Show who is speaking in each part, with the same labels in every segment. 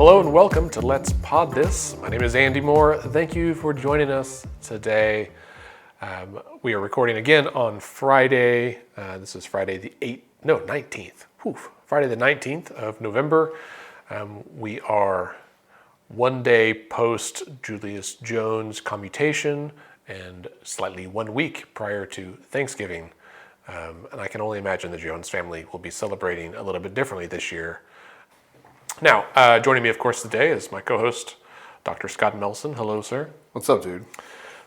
Speaker 1: Hello and welcome to Let's Pod This. My name is Andy Moore. Thank you for joining us today. We are recording again on Friday. This is Friday the 19th. Friday the 19th of November. We are one day post Julius Jones commutation and slightly 1 week prior to Thanksgiving. And I can only imagine the Jones family will be celebrating a little bit differently this year. Now, joining me, of course, today is my co-host, Dr. Scott Melson. Hello, sir.
Speaker 2: What's up, dude?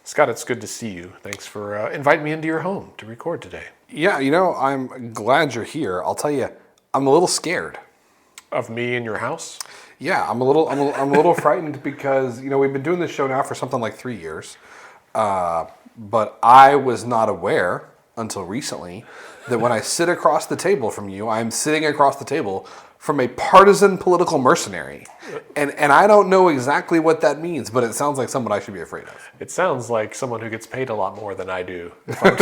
Speaker 1: Scott, it's good to see you. Thanks for inviting me into your home to record today.
Speaker 2: Yeah, I'm glad you're here. I'll tell you, I'm a little scared.
Speaker 1: Of me in your house?
Speaker 2: Yeah, I'm a little frightened because, we've been doing this show now for something like 3 years. But I was not aware until recently that when I sit across the table from you, I'm sitting across the table from a partisan political mercenary. And I don't know exactly what that means, but it sounds like someone I should be afraid of.
Speaker 1: It sounds like someone who gets paid a lot more than I do, if I'm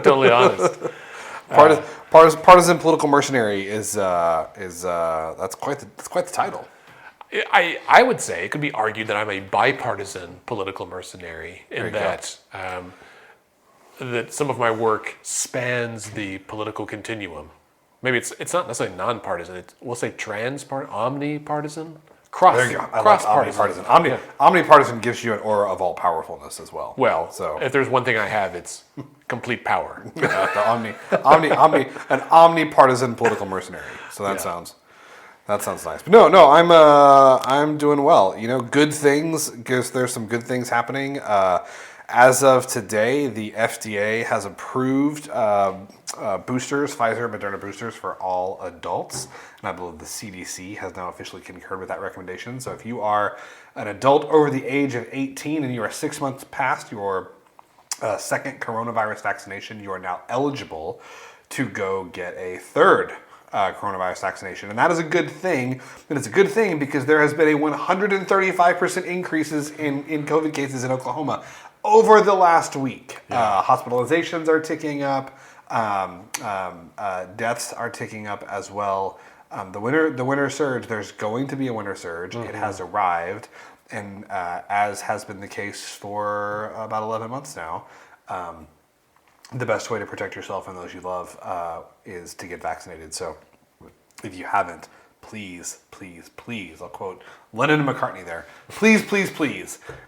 Speaker 1: totally honest.
Speaker 2: Partisan political mercenary is that's quite the title.
Speaker 1: I would say it could be argued that I'm a bipartisan political mercenary in that that some of my work spans the political continuum. Maybe it's not necessarily nonpartisan. We'll say omnipartisan,
Speaker 2: cross-partisan. Omnipartisan gives you an aura of all powerfulness as well.
Speaker 1: Well, so if there's one thing I have, it's complete power.
Speaker 2: An omnipartisan political mercenary. So that sounds nice. But no, I'm doing well. Good things. Because there's some good things happening. As of today, the FDA has approved boosters, Pfizer, Moderna boosters for all adults. And I believe the CDC has now officially concurred with that recommendation. So if you are an adult over the age of 18 and you are 6 months past your second coronavirus vaccination, you are now eligible to go get a third coronavirus vaccination. And that is a good thing. And it's a good thing because there has been a 135% increases in COVID cases in Oklahoma over the last week. Hospitalizations are ticking up. Deaths are ticking up as well. The winter surge, there's going to be a winter surge. Mm-hmm. It has arrived. And as has been the case for about 11 months now, the best way to protect yourself and those you love is to get vaccinated. So if you haven't, please, I'll quote Lennon and McCartney there. Please,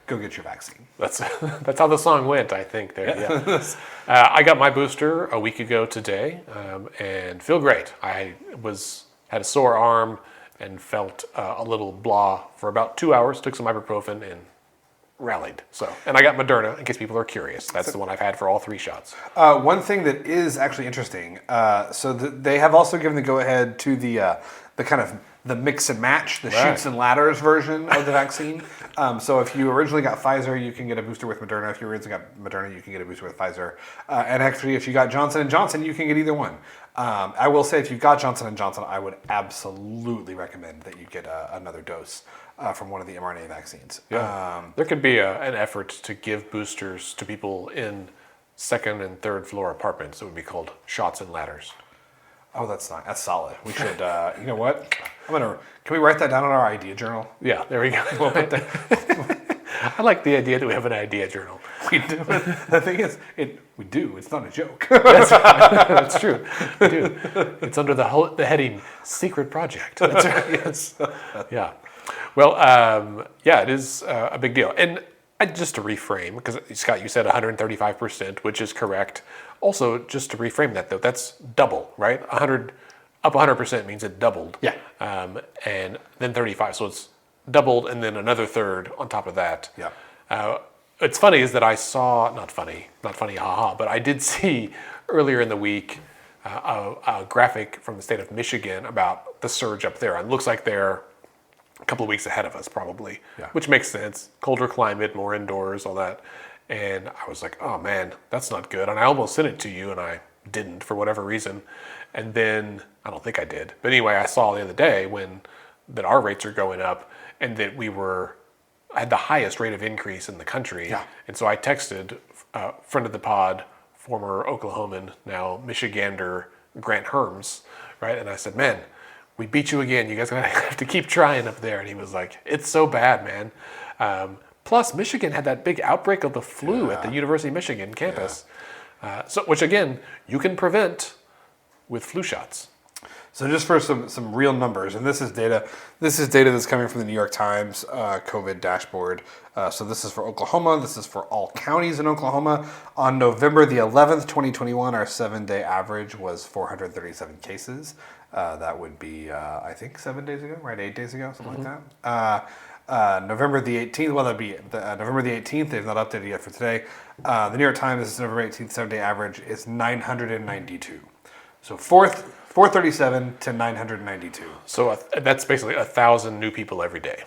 Speaker 2: go get your vaccine.
Speaker 1: That's how the song went, I think. Yeah. I got my booster a week ago today, and feel great. I had a sore arm and felt a little blah for about 2 hours. Took some ibuprofen and rallied. And I got Moderna, in case people are curious. That's the one I've had for all 3 shots.
Speaker 2: One thing that is actually interesting, they have also given the go-ahead to the kind of the mix and match, the chutes and ladders version of the vaccine. So if you originally got Pfizer, you can get a booster with Moderna. If you originally got Moderna, you can get a booster with Pfizer. And actually, if you got Johnson & Johnson, you can get either one. I will say, if you've got Johnson & Johnson, I would absolutely recommend that you get another dose from one of the mRNA vaccines.
Speaker 1: Yeah. There could be an effort to give boosters to people in second and third floor apartments. It would be called shots and ladders.
Speaker 2: Oh, that's nice. That's solid. We should, you know what? Can we write that down on our idea journal?
Speaker 1: Yeah, there we go. We'll put that. I like the idea that we have an idea journal.
Speaker 2: We do. The thing is, we do. It's not a joke.
Speaker 1: That's true. We do. It's under the heading Secret Project. That's right. Yes. Yeah. Well, it is a big deal. And just to reframe, because Scott, you said 135%, which is correct. Also, just to reframe that, though, that's double, right? 100% means it doubled.
Speaker 2: Yeah.
Speaker 1: And then 35, so it's doubled and then another third on top of that.
Speaker 2: Yeah.
Speaker 1: It's funny is that I saw, not funny, haha, but I did see earlier in the week a graphic from the state of Michigan about the surge up there. And it looks like they're a couple of weeks ahead of us probably, which makes sense. Colder climate, more indoors, all that. And I was like, oh man, that's not good. And I almost sent it to you and I didn't for whatever reason. And then, I don't think I did. But anyway, I saw the other day that our rates are going up and that had the highest rate of increase in the country.
Speaker 2: Yeah.
Speaker 1: And so I texted a friend of the pod, former Oklahoman, now Michigander, Grant Herms, right? And I said, man, we beat you again. You guys are going to have to keep trying up there. And he was like, it's so bad, man. Plus, Michigan had that big outbreak of the flu at the University of Michigan campus. Which, again, you can prevent with flu shots.
Speaker 2: So just for some real numbers, and this is data that's coming from the New York Times COVID dashboard. So this is for Oklahoma. This is for all counties in Oklahoma. On November the 11th, 2021, our 7-day average was 437 cases. That would be, I think, 7 days ago, right? 8 days ago, something like that. November the 18th, well, that'd be November the 18th. They've not updated yet for today. The New York Times, this is November 18th, 7-day average is 992. So 437 to 992.
Speaker 1: So that's basically 1,000 new people every day.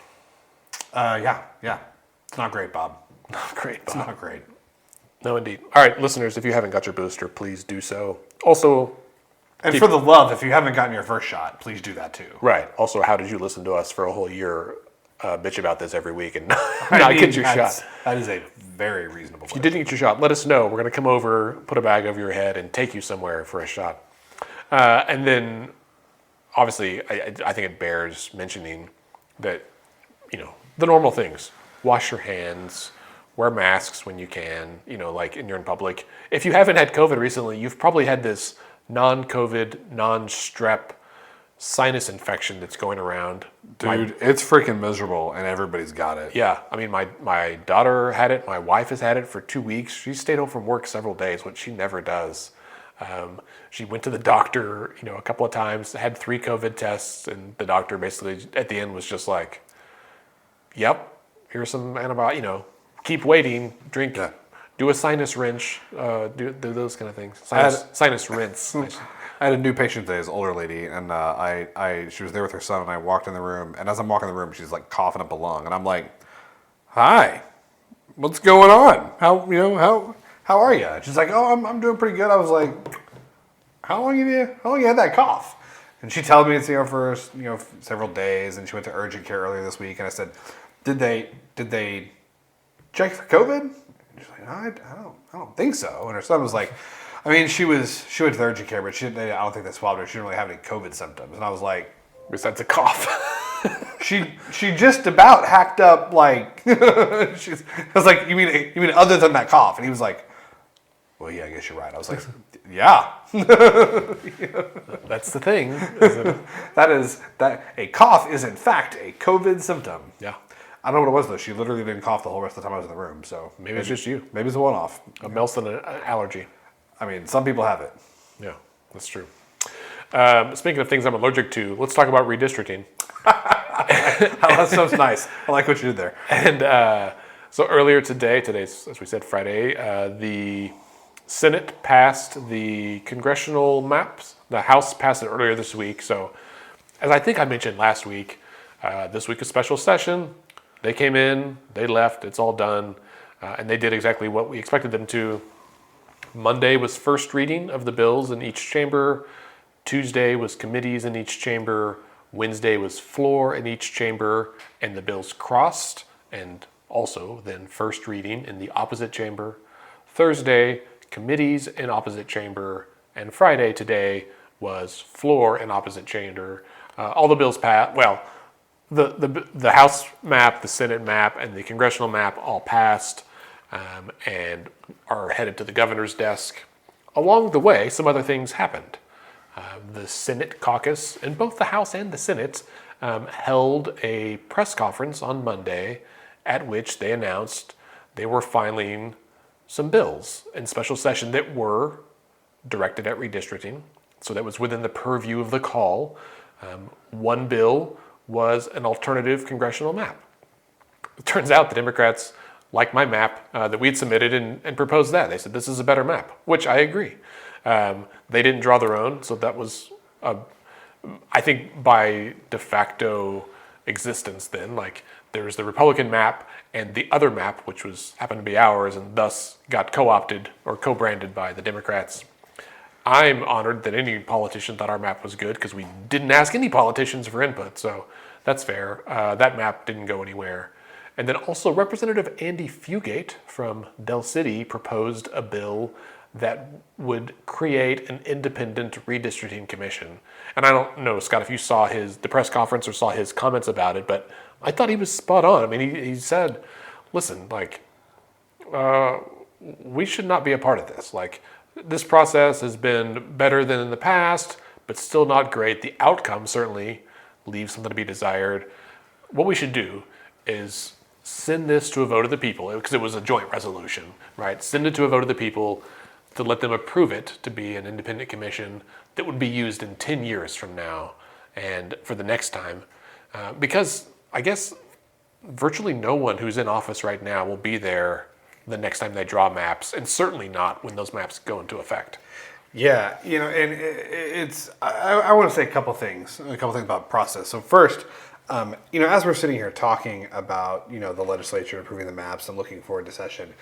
Speaker 2: Yeah. It's not great, Bob.
Speaker 1: Not great, Bob.
Speaker 2: It's not great.
Speaker 1: No, indeed. All right, listeners, if you haven't got your booster, please do so. Also,
Speaker 2: and for the love, if you haven't gotten your first shot, please do that too.
Speaker 1: Right. Also, how did you listen to us for a whole year bitch about this every week and not get your shot?
Speaker 2: That is a very reasonable
Speaker 1: If you didn't get your shot, let us know. We're going to come over, put a bag over your head, and take you somewhere for a shot. And then, obviously, I think it bears mentioning that, the normal things. Wash your hands, wear masks when you can, like when you're in public. If you haven't had COVID recently, you've probably had this non-COVID, non-strep sinus infection that's going around.
Speaker 2: Dude, it's freaking miserable, and everybody's got it.
Speaker 1: Yeah. I mean, my daughter had it. My wife has had it for 2 weeks. She stayed home from work several days, which she never does. She went to the doctor, a couple of times, had 3 COVID tests, and the doctor basically at the end was just like, yep, here's some antibiotics, keep waiting, drink, do a sinus rinse, do those kind of things. Sinus rinse.
Speaker 2: I had a new patient today, this older lady, and she was there with her son, and I walked in the room, and as I'm walking in the room, she's like coughing up a lung, and I'm like, hi, what's going on? How are you? She's like, oh, I'm doing pretty good. I was like, how long you had that cough? And she told me it's for several days, and she went to urgent care earlier this week, and I said, did they check for COVID? And she's like, no, I don't think so. And her son was like, I mean, she went to the urgent care, but I don't think they swabbed her. She didn't really have any COVID symptoms. And I was like,
Speaker 1: besides a cough.
Speaker 2: She just about hacked up like I was like, you mean other than that cough? And he was like, well, yeah, I guess you're right. I was like, yeah.
Speaker 1: That's the thing.
Speaker 2: That a cough is in fact a COVID symptom.
Speaker 1: Yeah.
Speaker 2: I don't know what it was though. She literally didn't cough the whole rest of the time I was in the room. So
Speaker 1: maybe it's just you.
Speaker 2: Maybe it's a one-off.
Speaker 1: A Melson allergy.
Speaker 2: I mean, some people have it.
Speaker 1: Yeah, that's true. Speaking of things I'm allergic to, let's talk about redistricting.
Speaker 2: That sounds nice. I like what you did there.
Speaker 1: And so earlier today's, as we said, Friday, the Senate passed the congressional maps. The House passed it earlier this week. So as I think I mentioned last week, this week is special session. They came in, they left, it's all done. And they did exactly what we expected them to. Monday was first reading of the bills in each chamber. Tuesday was committees in each chamber. Wednesday was floor in each chamber, and the bills crossed, and also then first reading in the opposite chamber. Thursday, committees in opposite chamber, and Friday today was floor in opposite chamber. All the bills passed. Well, the House map, the Senate map, and the congressional map all passed and are headed to the governor's desk. Along the way, some other things happened. The Senate caucus, in both the House and the Senate, held a press conference on Monday at which they announced they were filing some bills in special session that were directed at redistricting. So that was within the purview of the call. One bill was an alternative congressional map. It turns out the Democrats liked my map that we'd submitted and proposed that. They said, this is a better map, which I agree. They didn't draw their own, so that was, I think, by de facto existence then. Like, there was the Republican map and the other map, which happened to be ours, and thus got co-opted or co-branded by the Democrats. I'm honored that any politician thought our map was good because we didn't ask any politicians for input, so that's fair. That map didn't go anywhere. And then also Representative Andy Fugate from Del City proposed a bill that would create an independent redistricting commission. And I don't know, Scott, if you saw the press conference or saw his comments about it, but I thought he was spot on. I mean, he said, listen, like, we should not be a part of this. Like, this process has been better than in the past, but still not great. The outcome certainly leaves something to be desired. What we should do is send this to a vote of the people, because it was a joint resolution, right? Send it to a vote of the people to let them approve it to be an independent commission that would be used in 10 years from now and for the next time. Because I guess virtually no one who's in office right now will be there the next time they draw maps, and certainly not when those maps go into effect.
Speaker 2: Yeah, and I want to say a couple things about process. So first, as we're sitting here talking about, the legislature approving the maps and looking forward to session,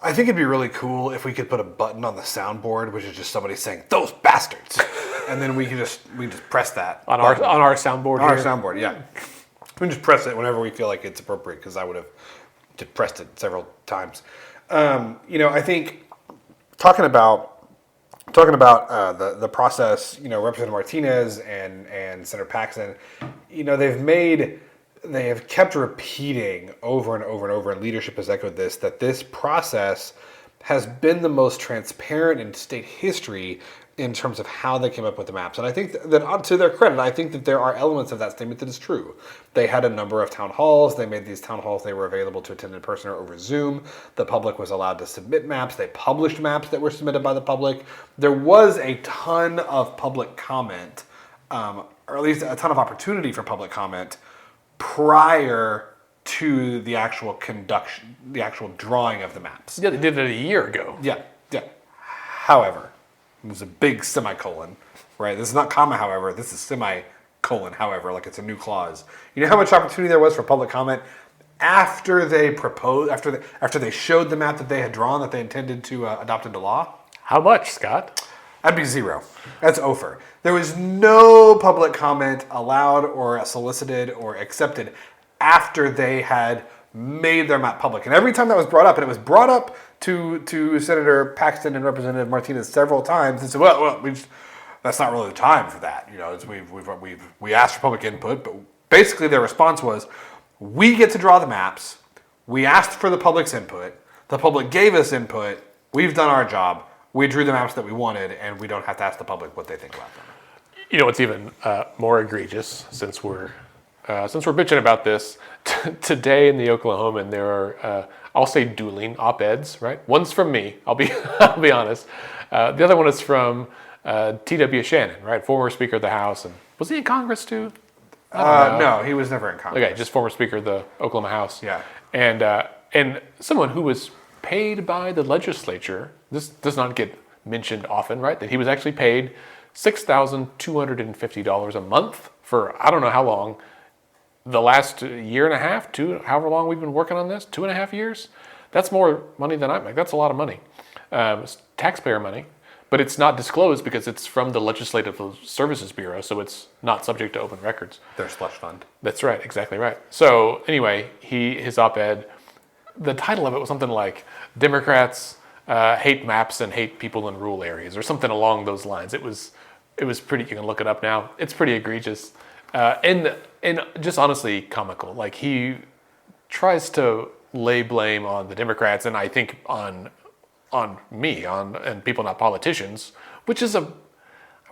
Speaker 2: I think it'd be really cool if we could put a button on the soundboard, which is just somebody saying "those bastards," and then we just press that
Speaker 1: on our soundboard.
Speaker 2: On our soundboard, yeah. We can just press it whenever we feel like it's appropriate, because I would have just pressed it several times. I think talking about the process, Representative Martinez and Senator Paxton, they have kept repeating over and over and over, and leadership has echoed this, that this process has been the most transparent in state history in terms of how they came up with the maps. And I think that, to their credit, I think that there are elements of that statement that is true. They had a number of town halls. They made these town halls, they were available to attend in person or over Zoom. The public was allowed to submit maps. They published maps that were submitted by the public. There was a ton of public comment, or at least a ton of opportunity for public comment prior to the actual drawing of the maps.
Speaker 1: Yeah, they did it a year ago.
Speaker 2: Yeah. However, there's a big semicolon, right? This is not comma, however. This is semicolon, however, like it's a new clause. You know how much opportunity there was for public comment after they proposed, after they showed the map that they had drawn, that they intended to adopt into law?
Speaker 1: How much, Scott?
Speaker 2: That'd be zero. That's over. There was no public comment allowed or solicited or accepted after they had made their map public. And every time that was brought up, and it was brought up to Senator Paxton and Representative Martinez several times, and said, well, that's not really the time for that. We asked for public input, but basically their response was, we get to draw the maps. We asked for the public's input. The public gave us input. We've done our job. We drew the maps that we wanted, and we don't have to ask the public what they think about them.
Speaker 1: You know what's even more egregious, since we're bitching about this, today in the Oklahoman there are I'll say dueling op-eds, right? One's from me. I'll be honest. The other one is from T.W. Shannon, right? Former Speaker of the House, and was he in Congress too?
Speaker 2: No, he was never in Congress.
Speaker 1: Okay, just former Speaker of the Oklahoma House.
Speaker 2: Yeah,
Speaker 1: and someone who was paid by the legislature. This does not get mentioned often, right? That he was actually paid $6,250 a month for I don't know how long. The last year and a half, however long we've been working on this, 2.5 years. That's more money than I make. That's a lot of money. It's taxpayer money, but it's not disclosed because it's from the Legislative Services Bureau, so it's not subject to open records.
Speaker 2: Their slush fund.
Speaker 1: That's right, exactly right. So anyway, his op-ed, the title of it was something like "Democrats hate maps and hate people in rural areas," or something along those lines. It was pretty. You can look it up now. It's pretty egregious. And just honestly comical. Like, he tries to lay blame on the Democrats, and I think on me, and people not politicians, which is I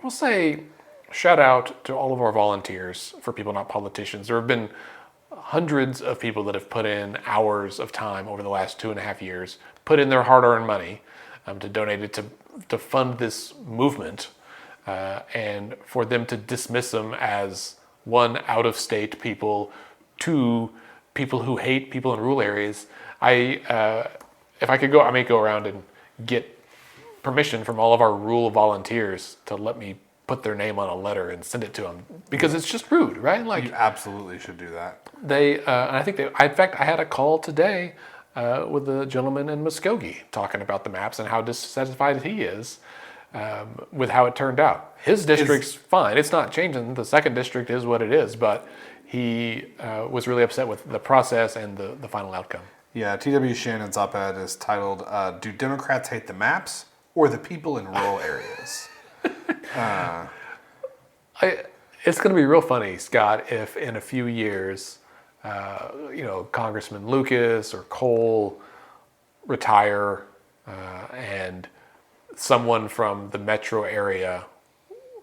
Speaker 1: will say, shout out to all of our volunteers for people not politicians. There have been hundreds of people that have put in hours of time over the last 2.5 years, put in their hard-earned money to donate it to fund this movement, and for them to dismiss them as one, out-of-state people, two, people who hate people in rural areas. If I could go, I may go around and get permission from all of our rural volunteers to let me put their name on a letter and send it to them, because it's just rude, right? Like,
Speaker 2: you absolutely should do that.
Speaker 1: And I think in fact, I had a call today with a gentleman in Muskogee talking about the maps and how dissatisfied he is with how it turned out. His district's fine. It's not changing. The second district is what it is, but he was really upset with the process and the final outcome.
Speaker 2: Yeah, T.W. Shannon's op-ed is titled, "Do Democrats Hate the Maps or the people in rural areas?
Speaker 1: It's going to be real funny, Scott, if in a few years, Congressman Lucas or Cole retire and someone from the metro area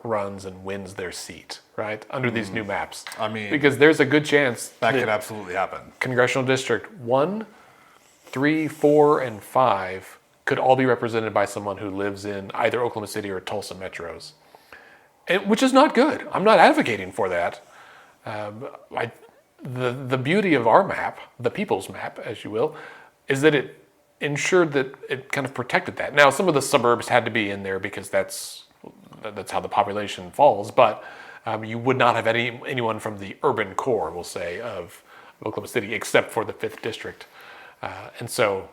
Speaker 1: runs and wins their seat, right? Under these new maps.
Speaker 2: I mean,
Speaker 1: because there's a good chance
Speaker 2: that could absolutely happen.
Speaker 1: Congressional District 1, 3, 4, and 5 could all be represented by someone who lives in either Oklahoma City or Tulsa metros, which is not good. I'm not advocating for that. The beauty of our map, the people's map, as you will, is that it ensured that it kind of protected that. Now, some of the suburbs had to be in there because that's how the population falls, but you would not have anyone from the urban core, we'll say, of Oklahoma City, except for the 5th district. And so,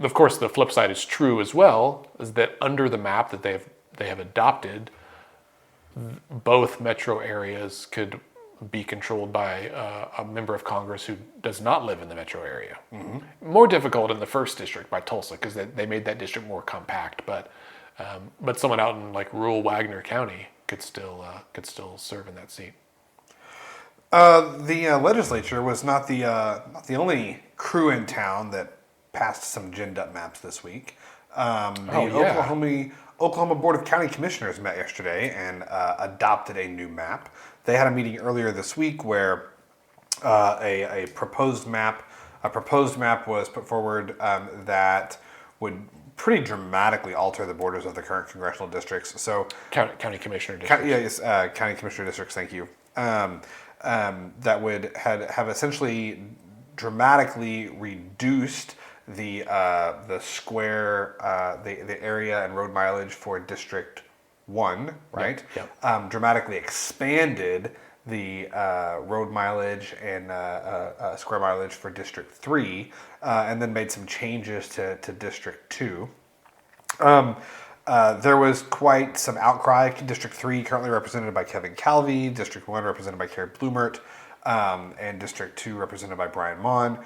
Speaker 1: of course, the flip side is true as well, is that under the map that they have adopted, both metro areas could be controlled by a member of Congress who does not live in the metro area. Mm-hmm. More difficult in the 1st district by Tulsa because they made that district more compact, but someone out in like rural Wagner County could still serve in that seat.
Speaker 2: The legislature was not the only crew in town that passed some ginned up maps this week. Oklahoma Board of County Commissioners met yesterday and adopted a new map. They had a meeting earlier this week where a proposed map was put forward that would pretty dramatically alter the borders of the current congressional districts. So
Speaker 1: county commissioner districts.
Speaker 2: County commissioner districts. Thank you. That would have essentially dramatically reduced the area and road mileage for District 1, right?
Speaker 1: Yep.
Speaker 2: Dramatically expanded the road mileage and square mileage for District 3, and then made some changes to District 2. There was quite some outcry. District 3 currently represented by Kevin Calvi, District 1 represented by Carrie Blumert, and District 2 represented by Brian Mon.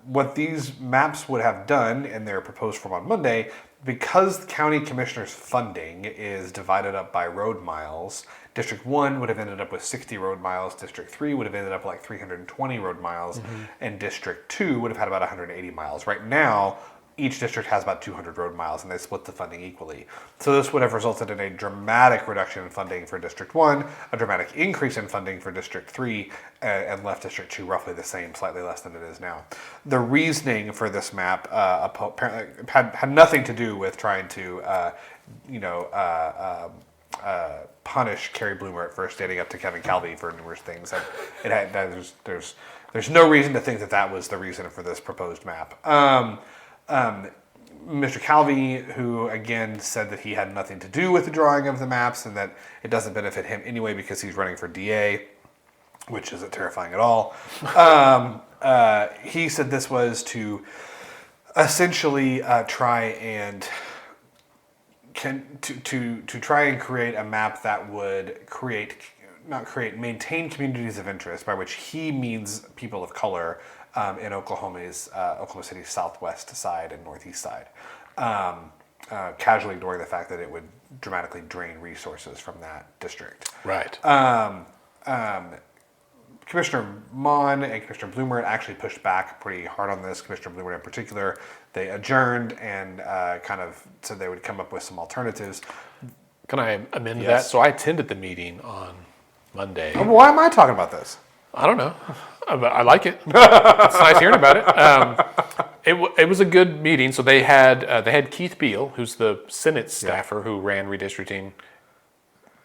Speaker 2: What these maps would have done in their proposed form on Monday, because the county commissioners' funding is divided up by road miles, District 1 would have ended up with 60 road miles, District 3 would have ended up like 320 road miles, mm-hmm. and District 2 would have had about 180 miles. Right now, each district has about 200 road miles, and they split the funding equally. So this would have resulted in a dramatic reduction in funding for District 1, a dramatic increase in funding for District 3, and left District 2 roughly the same, slightly less than it is now. The reasoning for this map apparently had nothing to do with trying to, punish Carrie Blumert for standing up to Kevin Calvi for numerous things. There's no reason to think that was the reason for this proposed map. Mr. Calvi, who again said that he had nothing to do with the drawing of the maps and that it doesn't benefit him anyway because he's running for DA, which isn't terrifying at all. He said this was to essentially try and create a map that would maintain communities of interest, by which he means people of color, in Oklahoma City's southwest side and northeast side, casually ignoring the fact that it would dramatically drain resources from that district.
Speaker 1: Right.
Speaker 2: Commissioner Mon and Commissioner Blumert actually pushed back pretty hard on this. Commissioner Blumert in particular, they adjourned and kind of said they would come up with some alternatives.
Speaker 1: Can I amend that? So I attended the meeting on Monday.
Speaker 2: Why am I talking about this?
Speaker 1: I don't know. I like it. It's nice hearing about it. It was a good meeting. So they had Keith Beal, who's the Senate staffer who ran redistricting.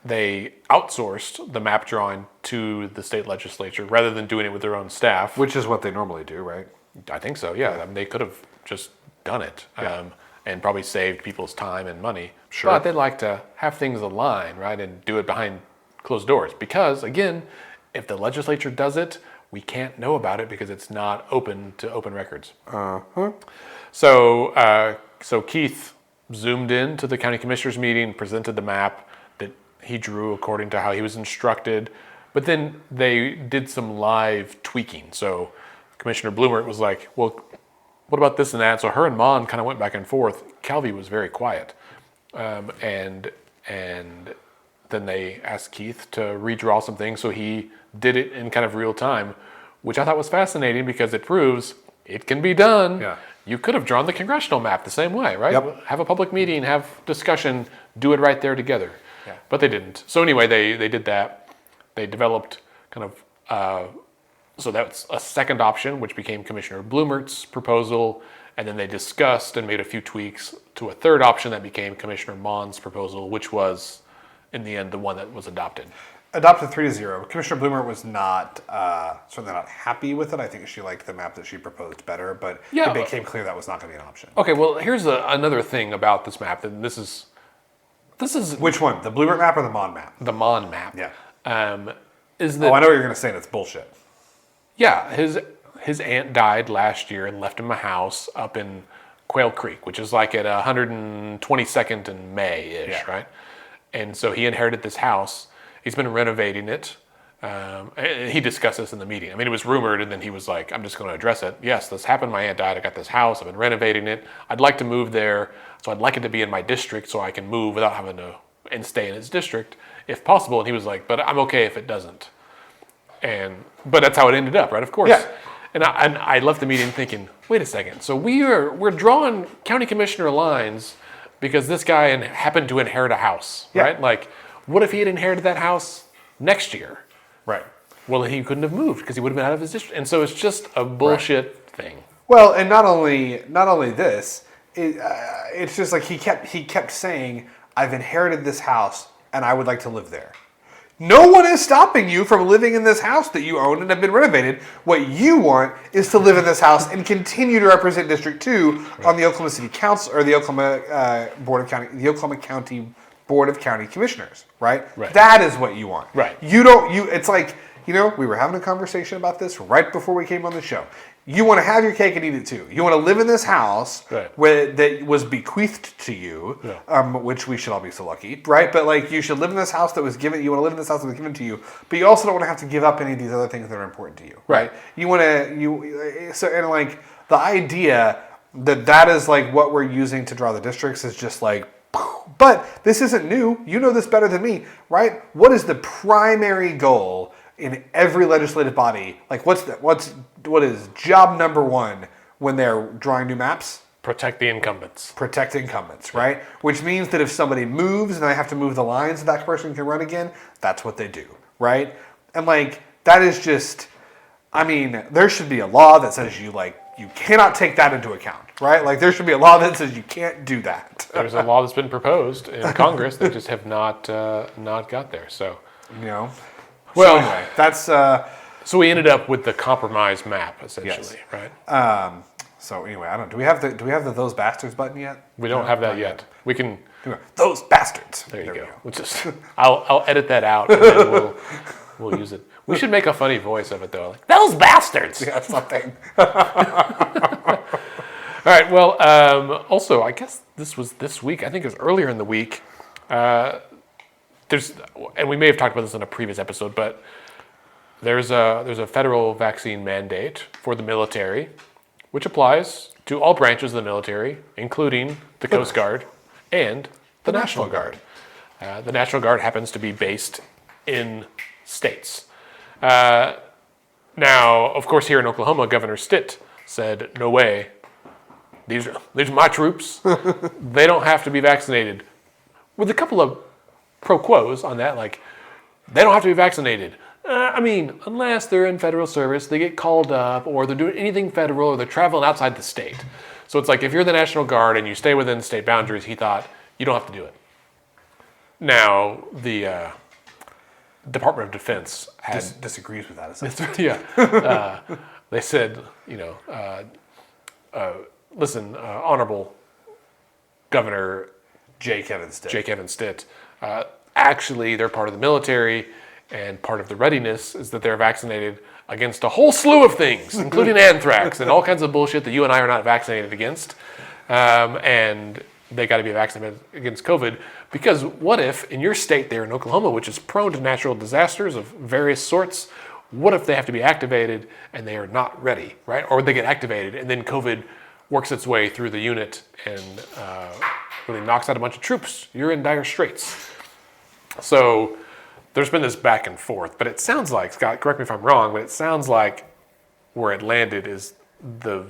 Speaker 1: They outsourced the map drawing to the state legislature rather than doing it with their own staff.
Speaker 2: Which is what they normally do, right?
Speaker 1: I think so, yeah. I mean, they could have just done it and probably saved people's time and money.
Speaker 2: Sure.
Speaker 1: But they'd like to have things align, right, and do it behind closed doors. Because, again, if the legislature does it, we can't know about it because it's not open to open records.
Speaker 2: Uh-huh.
Speaker 1: So Keith zoomed in to the county commissioners meeting, presented the map that he drew according to how he was instructed, but then they did some live tweaking. So Commissioner Blumert was like, well, what about this and that? So her and Mon kind of went back and forth. Calvi was very quiet. And then they asked Keith to redraw some things, so he did it in kind of real time, which I thought was fascinating because it proves it can be done.
Speaker 2: Yeah.
Speaker 1: You could have drawn the congressional map the same way, right?
Speaker 2: Yep.
Speaker 1: Have a public meeting, have discussion, do it right there together.
Speaker 2: Yeah.
Speaker 1: But they didn't. So anyway, they did that. They developed kind of, so that's a second option, which became Commissioner Bloomert's proposal. And then they discussed and made a few tweaks to a third option that became Commissioner Mon's proposal, which was, in the end, the one that was adopted.
Speaker 2: Adopted 3-0. Commissioner Bloomer was not certainly not happy with it. I think she liked the map that she proposed better, but
Speaker 1: Yeah.
Speaker 2: it became clear that was not going to be an option.
Speaker 1: Okay, well, here's another thing about this map. And this is
Speaker 2: Which one? The Bloomer map or the Mon map?
Speaker 1: the Mon map.
Speaker 2: Yeah.
Speaker 1: Is that
Speaker 2: Oh, I know what you're going to say, and it's bullshit.
Speaker 1: Yeah, his aunt died last year and left him a house up in Quail Creek, which is like at 122nd and May-ish,
Speaker 2: Yeah.
Speaker 1: right? And so he inherited this house. He's been renovating it. And he discussed this in the meeting. I mean, it was rumored, and then he was like, I'm just going to address it. Yes, this happened. My aunt died. I got this house. I've been renovating it. I'd like to move there, so I'd like it to be in my district so I can move without having to and stay in its district if possible. And he was like, but I'm okay if it doesn't. But that's how it ended up, right? Of course.
Speaker 2: Yeah.
Speaker 1: And I left the meeting thinking, wait a second. So we're drawing county commissioner lines because this guy happened to inherit a house,
Speaker 2: Yeah.
Speaker 1: right? Like, what if he had inherited that house next year?
Speaker 2: Right.
Speaker 1: Well, then he couldn't have moved because he would have been out of his district. And so it's just a bullshit thing.
Speaker 2: Well, and not only this, it's just like he kept saying, I've inherited this house and I would like to live there. No one is stopping you from living in this house that you own and have been renovated. What you want is to live in this house and continue to represent District 2 on the Oklahoma City Council or the Oklahoma the Oklahoma County Board of County Commissioners, right?
Speaker 1: Right.
Speaker 2: That is what you want.
Speaker 1: Right.
Speaker 2: It's like, we were having a conversation about this right before we came on the show. You want to have your cake and eat it too. You want to live in this house that was bequeathed to you, which we should all be so lucky, right? But like, you should live in this house that was given. You want to live in this house that was given to you, but you also don't want to have to give up any of these other things that are important to you, right? You want to the idea that is like what we're using to draw the districts is just like. But this isn't new. You know this better than me, right? What is the primary goal in every legislative body? Like, what is job number one when they're drawing new maps?
Speaker 1: Protect the incumbents.
Speaker 2: Protect incumbents, right? Which means that if somebody moves and they have to move the lines so that person can run again, that's what they do, right? And like, that is just, there should be a law that says you cannot take that into account, right? Like, there should be a law that says you can't do that.
Speaker 1: There's a law that's been proposed in Congress that just have not got there. So,
Speaker 2: Well,
Speaker 1: Well,
Speaker 2: anyway, that's
Speaker 1: so we ended up with the compromise map essentially, right?
Speaker 2: so anyway, I don't. Do we have the those bastards button yet?
Speaker 1: We don't have that yet. We can.
Speaker 2: Those bastards.
Speaker 1: There you go. We'll just, I'll edit that out and then we'll use it. We should make a funny voice of it though, like those bastards.
Speaker 2: Yeah, something.
Speaker 1: All right. Well, also, I guess this was this week. I think it was earlier in the week. And we may have talked about this in a previous episode, but there's a federal vaccine mandate for the military, which applies to all branches of the military, including the Coast Guard and the National Guard. The National Guard happens to be based in states. Now, of course, here in Oklahoma, Governor Stitt said, "No way. These are my troops. They don't have to be vaccinated." With a couple of pro quos on that, like, they don't have to be vaccinated. Unless they're in federal service, they get called up, or they're doing anything federal, or they're traveling outside the state. So it's like, if you're the National Guard and you stay within state boundaries, he thought, you don't have to do it. Now, the Department of Defense
Speaker 2: disagrees with that essentially.
Speaker 1: yeah. They said, listen, Honorable Governor
Speaker 2: J. Kevin
Speaker 1: Stitt, actually, they're part of the military, and part of the readiness is that they're vaccinated against a whole slew of things, including anthrax and all kinds of bullshit that you and I are not vaccinated against. And they got to be vaccinated against COVID, because what if in your state there in Oklahoma, which is prone to natural disasters of various sorts, what if they have to be activated and they are not ready, right? Or they get activated and then COVID works its way through the unit and really knocks out a bunch of troops. You're in dire straits. So there's been this back and forth, but it sounds like, Scott, correct me if I'm wrong, but it sounds like where it landed is the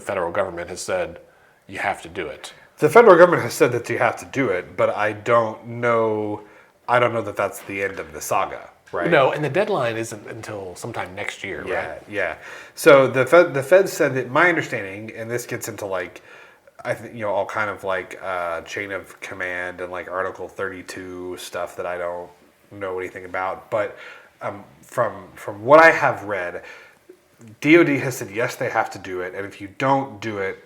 Speaker 1: federal government has said you have to do it.
Speaker 2: The federal government has said that you have to do it, but I don't know that that's the end of the saga, right?
Speaker 1: No, and the deadline isn't until sometime next year, right?
Speaker 2: Yeah. So the Fed said that, my understanding, and this gets into like, I think, all kind of like chain of command and like Article 32 stuff that I don't know anything about, but from what I have read, DoD has said yes, they have to do it, and if you don't do it,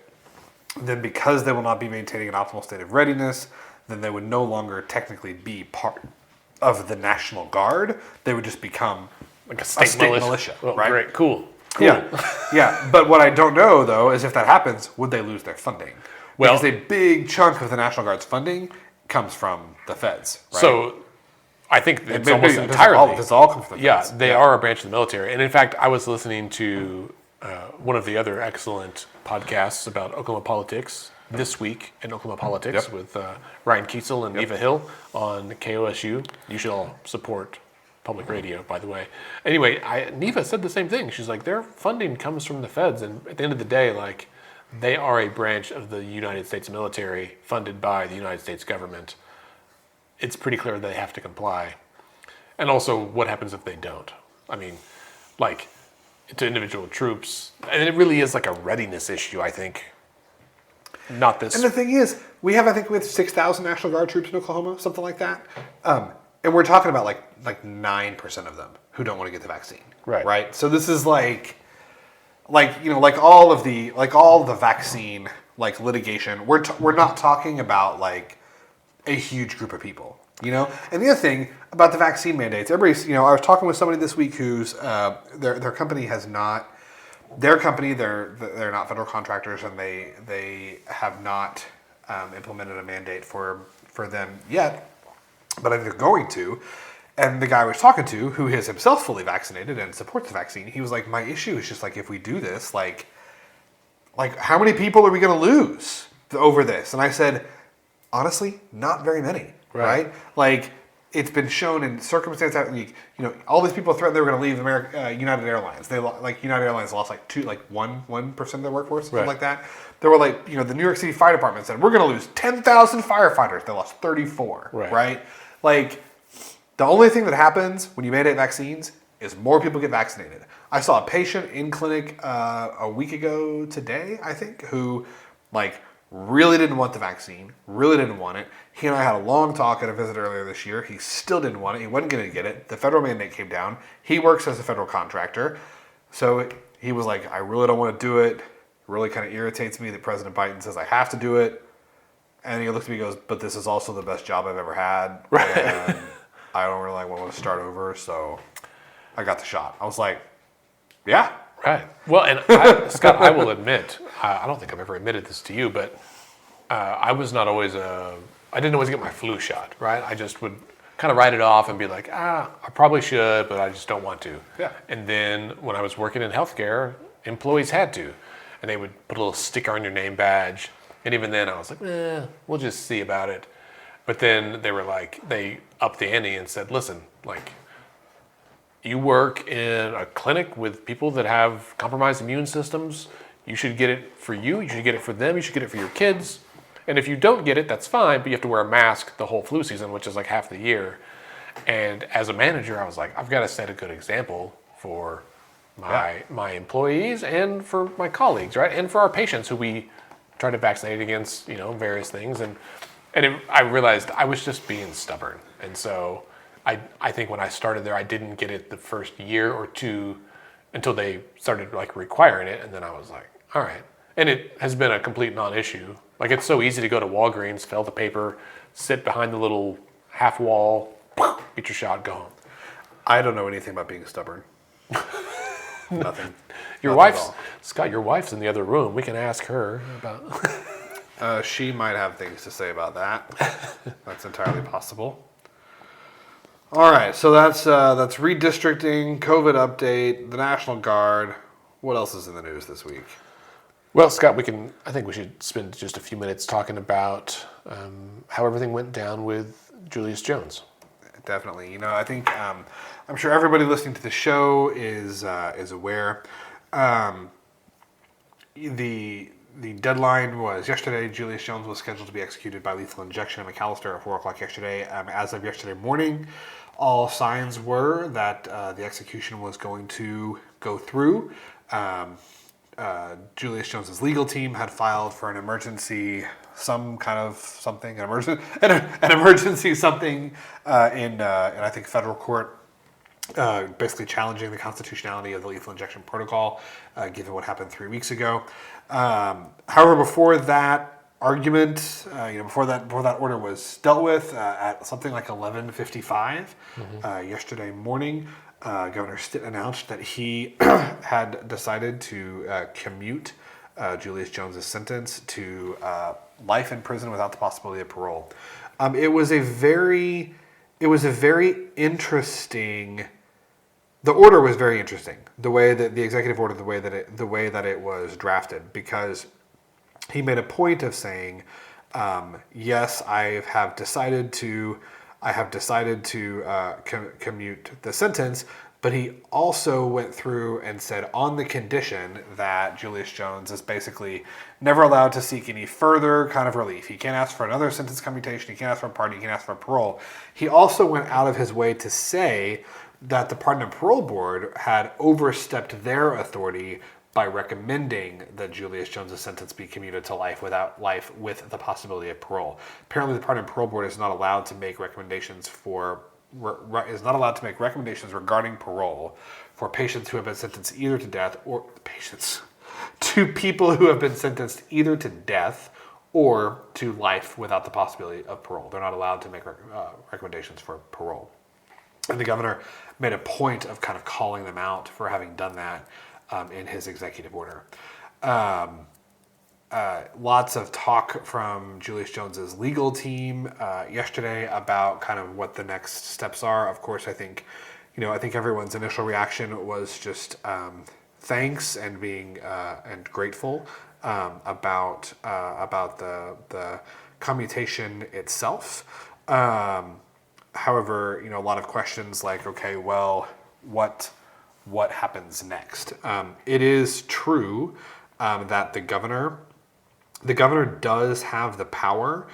Speaker 2: then because they will not be maintaining an optimal state of readiness, then they would no longer technically be part of the National Guard. They would just become
Speaker 1: Like a state militia.
Speaker 2: Well,
Speaker 1: right? Great, cool.
Speaker 2: Yeah. But what I don't know, though, is if that happens, would they lose their funding?
Speaker 1: Well,
Speaker 2: because a big chunk of the National Guard's funding comes from the feds, right?
Speaker 1: So I think it's almost entirely.
Speaker 2: This all comes from the feds.
Speaker 1: Yeah, they are a branch of the military. And in fact, I was listening to one of the other excellent podcasts about Oklahoma politics this week in Oklahoma politics with Ryan Kiesel and Eva Hill on KOSU. You should all support public radio, by the way. Anyway, Neva said the same thing. She's like, their funding comes from the feds, and at the end of the day, like, they are a branch of the United States military funded by the United States government. It's pretty clear they have to comply. And also, what happens if they don't? I mean, like, to individual troops, and it really is like a readiness issue, I think. Not this.
Speaker 2: And the thing is, we have 6,000 National Guard troops in Oklahoma, something like that. And we're talking about like 9% of them who don't want to get the vaccine. Right. So this is like all the vaccine like litigation. We're not talking about like a huge group of people. And the other thing about the vaccine mandates, everybody's, I was talking with somebody this week who's their company has not. Their company, they're not federal contractors, and they have not implemented a mandate for them yet, but I think they're going to. And the guy I was talking to, who is himself fully vaccinated and supports the vaccine, he was like, my issue is just like, if we do this, like how many people are we going to lose over this? And I said, honestly, not very many, right? Like, it's been shown in circumstances, all these people threatened they were going to leave United Airlines. United Airlines lost 1% of their workforce, something like that. There were the New York City Fire Department said, we're going to lose 10,000 firefighters. They lost 34, right? Like, the only thing that happens when you mandate vaccines is more people get vaccinated. I saw a patient in clinic a week ago today, I think, who really didn't want the vaccine, really didn't want it. He and I had a long talk at a visit earlier this year. He still didn't want it. He wasn't going to get it. The federal mandate came down. He works as a federal contractor. So he was like, I really don't want to do it. It really kind of irritates me that President Biden says I have to do it. And he looks at me and goes, but this is also the best job I've ever had. Right. And I don't really want to start over. So I got the shot. I was like, yeah.
Speaker 1: Right. Well, and Scott, I will admit, I don't think I've ever admitted this to you, but I was not always I didn't always get my flu shot, right? I just would kind of write it off and be like, I probably should, but I just don't want to.
Speaker 2: Yeah.
Speaker 1: And then when I was working in healthcare, employees had to. And they would put a little sticker on your name badge. And even then I was like, we'll just see about it. But then they were like, they upped the ante and said, listen, you work in a clinic with people that have compromised immune systems. You should get it for you. You should get it for them. You should get it for your kids. And if you don't get it, that's fine, but you have to wear a mask the whole flu season, which is like half the year. And as a manager, I was like, I've got to set a good example for my employees and for my colleagues, right? And for our patients who we try to vaccinate against, various things. And I realized I was just being stubborn. And so I think when I started there, I didn't get it the first year or two until they started requiring it. And then I was like, all right. And it has been a complete non-issue. It's so easy to go to Walgreens, fill the paper, sit behind the little half wall, get your shot, go home.
Speaker 2: I don't know anything about being stubborn. Nothing.
Speaker 1: Scott, your wife's in the other room. We can ask her about.
Speaker 2: She might have things to say about that. That's entirely possible. All right, so that's redistricting, COVID update, the National Guard. What else is in the news this week?
Speaker 1: Well, Scott, I think we should spend just a few minutes talking about how everything went down with Julius Jones.
Speaker 2: Definitely. I think I'm sure everybody listening to the show is aware. Um, the deadline was yesterday. Julius Jones was scheduled to be executed by lethal injection in McAllister at 4 o'clock yesterday. As of yesterday morning, all signs were that the execution was going to go through. Julius Jones's legal team had filed for an emergency, an emergency something in I think federal court, basically challenging the constitutionality of the lethal injection protocol, given what happened 3 weeks ago. However, before that argument, before that order was dealt with at something like 11:55 yesterday morning, Governor Stitt announced that he had decided to commute Julius Jones's sentence to life in prison without the possibility of parole. It was a very interesting. The order was very interesting. The way that the executive order, the way that it was drafted, because he made a point of saying, "Yes, I have decided to commute the sentence," but he also went through and said, on the condition that Julius Jones is basically never allowed to seek any further kind of relief. He can't ask for another sentence commutation. He can't ask for a pardon. He can't ask for parole. He also went out of his way to say that the Pardon and Parole Board had overstepped their authority by recommending that Julius Jones' sentence be commuted to life with the possibility of parole. Apparently, the Pardon and Parole Board is not allowed to make recommendations regarding parole for patients who have been sentenced either to death or people who have been sentenced either to death or to life without the possibility of parole. They're not allowed to make recommendations for parole. And the governor made a point of kind of calling them out for having done that in his executive order. Lots of talk from Julius Jones's legal team yesterday about kind of what the next steps are. Of course, I think everyone's initial reaction was just thanks and being and grateful about the commutation itself. However, a lot of questions like, okay, well, what happens next? It is true that the governor does have the power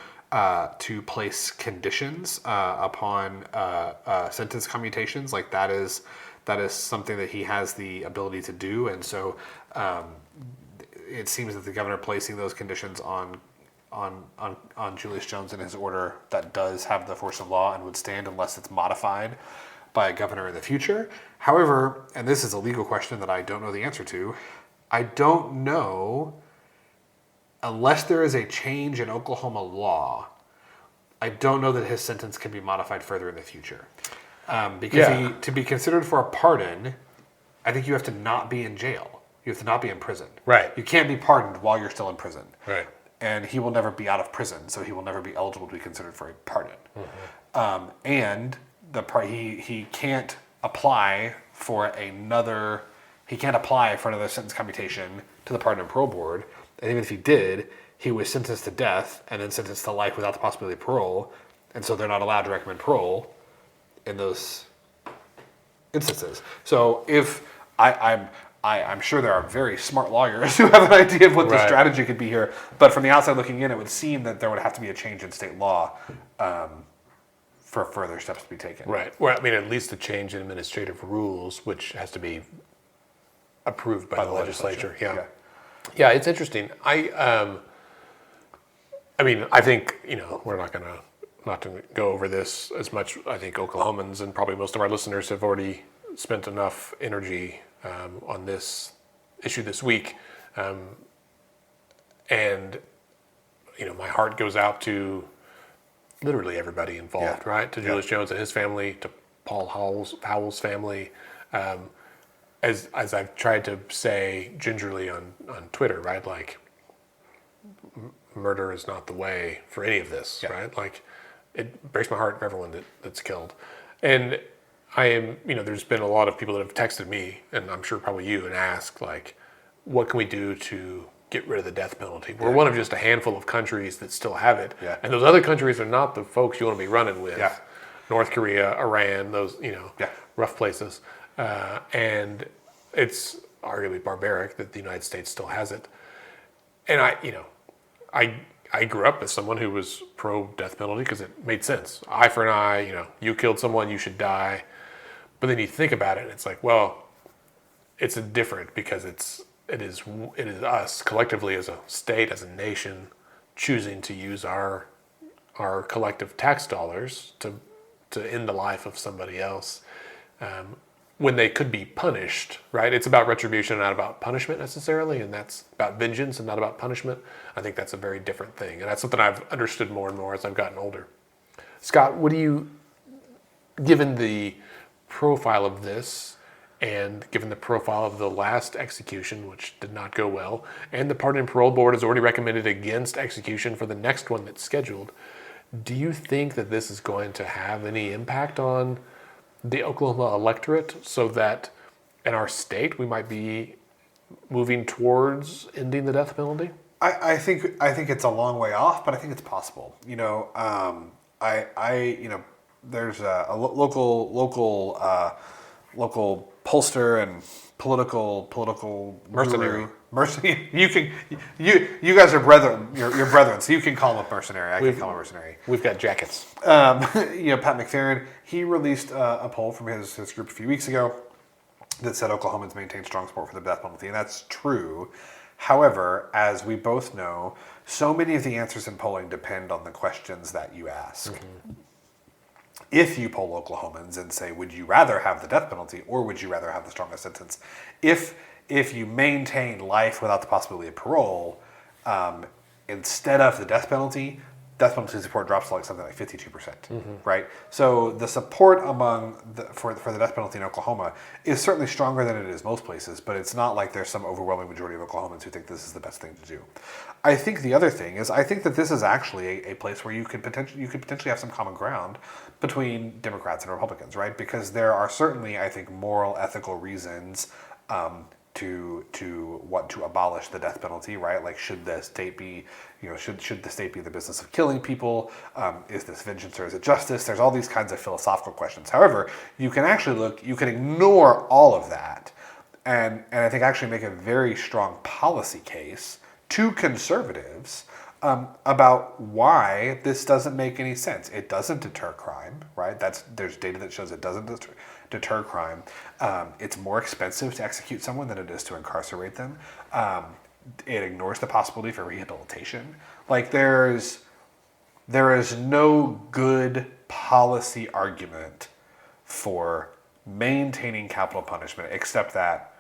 Speaker 2: to place conditions upon sentence commutations. Like that is something that he has the ability to do, and so it seems that the governor placing those conditions on Julius Jones in his order, that does have the force of law and would stand unless it's modified by a governor in the future. However, and this is a legal question that I don't know the answer to, I don't know, unless there is a change in Oklahoma law, I don't know that his sentence can be modified further in the future. Because to be considered for a pardon, I think you have to not be in jail. You have to not be in prison. Right. You can't be pardoned while you're still in prison. Right. And he will never be out of prison, so he will never be eligible to be considered for a pardon. Mm-hmm. And he can't apply for another sentence commutation to the Pardon and Parole Board. And even if he did, he was sentenced to death and then sentenced to life without the possibility of parole, and so they're not allowed to recommend parole in those instances. So if I'm sure there are very smart lawyers who have an idea of what the strategy could be here, but from the outside looking in, it would seem that there would have to be a change in state law for further steps to be taken.
Speaker 1: Right. Well, I mean, at least a change in administrative rules, which has to be approved by the legislature. Yeah, it's interesting. I mean, I think, we're not going to go over this as much. I think Oklahomans and probably most of our listeners have already spent enough energy on this issue this week. And, my heart goes out to literally everybody involved, right? To Julius Jones and his family, to Paul Howell's family. As I've tried to say gingerly on Twitter, right? Like, murder is not the way for any of this, right? Like, it breaks my heart for everyone that's killed. And I am, there's been a lot of people that have texted me, and I'm sure probably you, and asked, like, what can we do to get rid of the death penalty. We're one of just a handful of countries that still have it.
Speaker 2: Yeah.
Speaker 1: And those other countries are not the folks you want to be running with.
Speaker 2: Yeah.
Speaker 1: North Korea, Iran, those,
Speaker 2: Yeah.
Speaker 1: rough places. And it's arguably barbaric that the United States still has it. And I grew up as someone who was pro death penalty because it made sense. Eye for an eye, you killed someone, you should die. But then you think about it, and it's like, well, it's different because it is us collectively as a state, as a nation, choosing to use our collective tax dollars to end the life of somebody else when they could be punished, right? It's about retribution, not about punishment necessarily, and that's about vengeance and not about punishment. I think that's a very different thing, and that's something I've understood more and more as I've gotten older. Scott, given the profile of this, and given the profile of the last execution, which did not go well, and the Pardon and Parole Board has already recommended against execution for the next one that's scheduled, do you think that this is going to have any impact on the Oklahoma electorate so that in our state we might be moving towards ending the death penalty?
Speaker 2: I think it's a long way off, but I think it's possible. There's a local pollster and political
Speaker 1: mercenary.
Speaker 2: You guys are brethren. You're brethren, so you can call him a mercenary. I can call him a mercenary.
Speaker 1: We've got jackets.
Speaker 2: Pat McFerrin, he released a poll from his group a few weeks ago that said Oklahomans maintain strong support for the death penalty, and that's true. However, as we both know, so many of the answers in polling depend on the questions that you ask. Mm-hmm. If you poll Oklahomans and say, would you rather have the death penalty or would you rather have the strongest sentence? If you maintain life without the possibility of parole, instead of the death penalty support drops to something like 52%, right? So the support for the death penalty in Oklahoma is certainly stronger than it is most places, but it's not like there's some overwhelming majority of Oklahomans who think this is the best thing to do. I think the other thing is I think that this is actually a place where you could potentially have some common ground between Democrats and Republicans, right? Because there are certainly, I think, moral, ethical reasons to want to abolish the death penalty, right? Like, should the state be, should the state be the business of killing people? Is this vengeance or is it justice? There's all these kinds of philosophical questions. However, you can ignore all of that, and I think actually make a very strong policy case to conservatives about why this doesn't make any sense. It doesn't deter crime, right? There's data that shows it doesn't deter crime. It's more expensive to execute someone than it is to incarcerate them. It ignores the possibility for rehabilitation. Like, there is no good policy argument for maintaining capital punishment except that,